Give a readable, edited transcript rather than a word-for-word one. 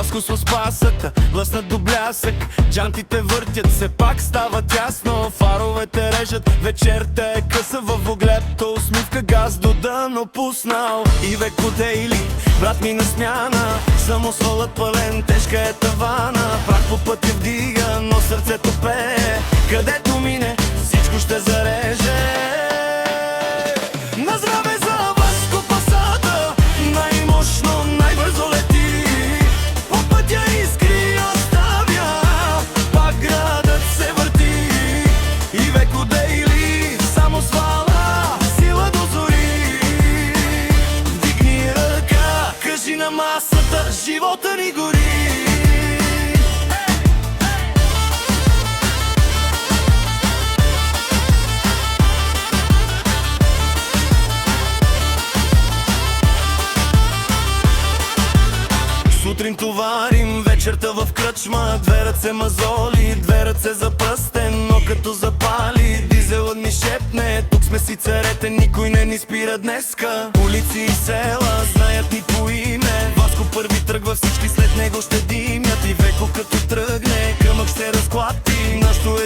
Васко с спасата, блъснат до блясък. Джантите въртят, все пак става тясно. Фаровете режат, вечерта е къса. Във огледто усмивка, газ до дъно пуснал. И Веко Дейли, брат ми на смяна. Самосвалът пълен, тежка е тавана. Прах по пътя вдига, но сърцето пее. Където мине, всичко ще зареже. На здраве за Васко Пасата, най-мощно, най-бързо лети. По пътя искри оставя, пак градът се върти. И Веко Дейли, самосвала, сила до зори. Вдигни ръка, кажи на масата, живота ни гори. Сутрин товарим, вечерта в кръчма. Две ръце мазоли, две ръце за пръстен. Но като запали, дизелът ми шепне: тук сме си царете, никой не ни спира днеска. Улици и села знаят ни по име. Васко първи тръгва, всички след него ще димят. И Веко като тръгне, къмък ще разклати. Нашто